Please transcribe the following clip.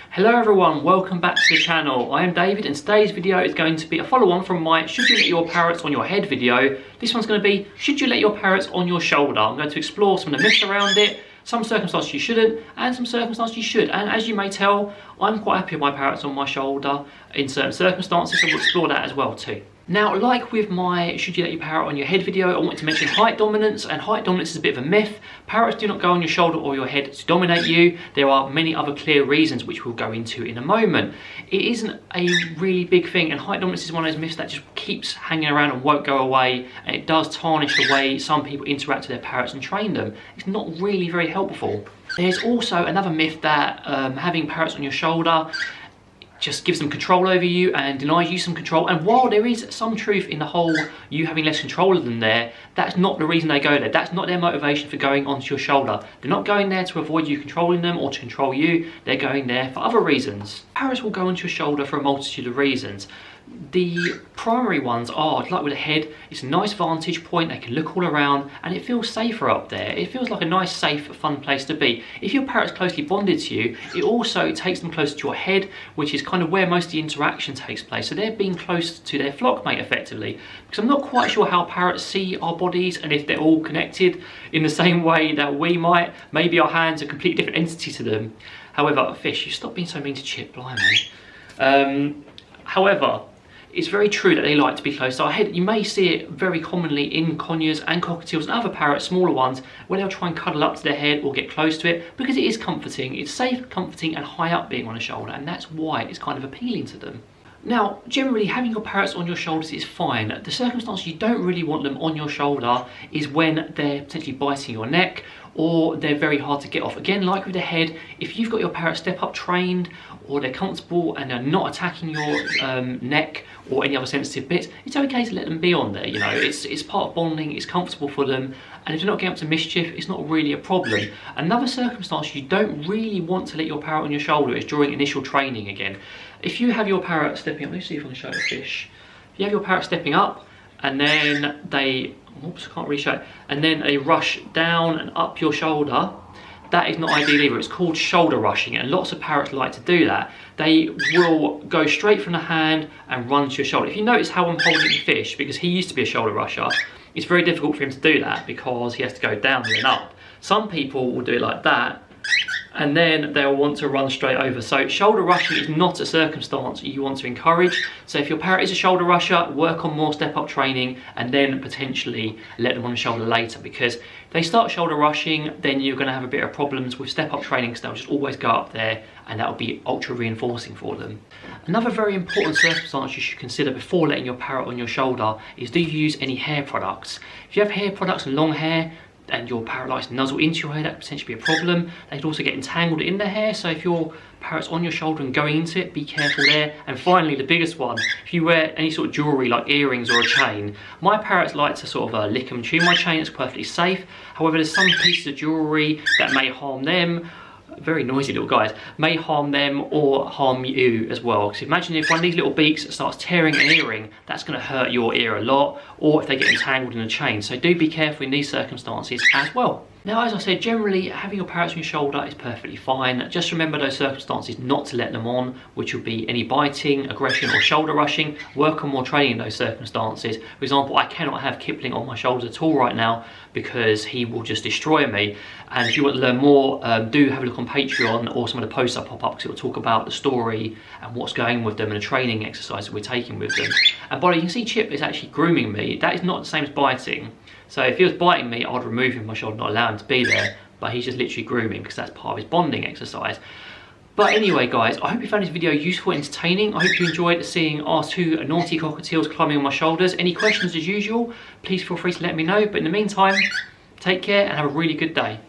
Hello everyone, welcome back to the channel. I am David and today's video is going to be a follow-on from my should you let your parrots on your head video. This one's going to be should you let your parrots on your shoulder. I'm going to explore some of the myths around it, some circumstances you shouldn't and some circumstances you should. And as you may tell, I'm quite happy with my parrots on my shoulder in certain circumstances, so we'll explore that as well too. Now, like with my should you let your parrot on your head video, I wanted to mention height dominance, and height dominance is a bit of a myth. Parrots do not go on your shoulder or your head to dominate you. There are many other clear reasons which we'll go into in a moment. It isn't a really big thing, and height dominance is one of those myths that just keeps hanging around and won't go away, and it does tarnish the way some people interact with their parrots and train them. It's not really very helpful. There's also another myth that having parrots on your shoulder just gives them control over you and denies you some control. And while there is some truth in the whole you having less control of them there, that's not the reason they go there. That's not their motivation for going onto your shoulder. They're not going there to avoid you controlling them or to control you. They're going there for other reasons. Parrots will go onto your shoulder for a multitude of reasons. The primary ones are, like with the head, it's a nice vantage point, they can look all around and it feels safer up there. It feels like a nice, safe, fun place to be. If your parrot's closely bonded to you, it also takes them closer to your head, which is kind of where most of the interaction takes place. So they're being close to their flock mate effectively. Because I'm not quite sure how parrots see our bodies and if they're all connected in the same way that we might. Maybe our hands are a completely different entity to them. However, fish, you stop being so mean to Chip, blimey. However, it's very true that they like to be close to our head. You may see it very commonly in conures and cockatiels and other parrots, smaller ones, where they'll try and cuddle up to their head or get close to it because it is comforting. It's safe, comforting and high up being on a shoulder, and that's why it's kind of appealing to them. Now, generally having your parrots on your shoulders is fine. The circumstance you don't really want them on your shoulder is when they're potentially biting your neck or they're very hard to get off. Again, like with the head, if you've got your parrot step up trained or they're comfortable and they're not attacking your neck or any other sensitive bits, it's okay to let them be on there. You know, it's part of bonding, it's comfortable for them, and if they're not getting up to mischief, it's not really a problem. Another circumstance you don't really want to let your parrot on your shoulder is during initial training again. If you have your parrot stepping up, let's see if I can show the fish. If you have your parrot stepping up and then they, oops, I can't really show it, and then they rush down and up your shoulder, that is not ideal either. It's called shoulder rushing, and lots of parrots like to do that. They will go straight from the hand and run to your shoulder. If you notice how I'm holding the fish, because he used to be a shoulder rusher, it's very difficult for him to do that because he has to go down and then up. Some people will do it like that, and then they'll want to run straight over. So shoulder rushing is not a circumstance you want to encourage. So if your parrot is a shoulder rusher, work on more step up training and then potentially let them on the shoulder later, because if they start shoulder rushing, then you're going to have a bit of problems with step up training because they'll just always go up there and that will be ultra reinforcing for them. Another very important circumstance you should consider before letting your parrot on your shoulder is, do you use any hair products? If you have hair products and long hair, and your parrot likes to nuzzle into your hair, that could potentially be a problem. They could also get entangled in the hair, so if your parrot's on your shoulder and going into it, be careful there. And finally, the biggest one, if you wear any sort of jewellery like earrings or a chain, my parrots like to sort of lick and chew my chain. It's perfectly safe. However, there's some pieces of jewellery that may harm them, very noisy little guys, may harm them or harm you as well. Because imagine if one of these little beaks starts tearing an earring, that's going to hurt your ear a lot, or if they get entangled in a chain. So do be careful in these circumstances as well. Now, as I said, generally having your parrots on your shoulder is perfectly fine. Just remember those circumstances not to let them on, which would be any biting, aggression or shoulder rushing. Work on more training in those circumstances. For example, I cannot have Kipling on my shoulders at all right now because he will just destroy me. And if you want to learn more, do have a look on Patreon or some of the posts I pop up, because it will talk about the story and what's going on with them and the training exercises we're taking with them. And by the way, you can see Chip is actually grooming me. That is not the same as biting. So if he was biting me, I'd remove him from my shoulder, not allow him to be there. But he's just literally grooming because that's part of his bonding exercise. But anyway, guys, I hope you found this video useful and entertaining. I hope you enjoyed seeing our two naughty cockatiels climbing on my shoulders. Any questions as usual, please feel free to let me know. But in the meantime, take care and have a really good day.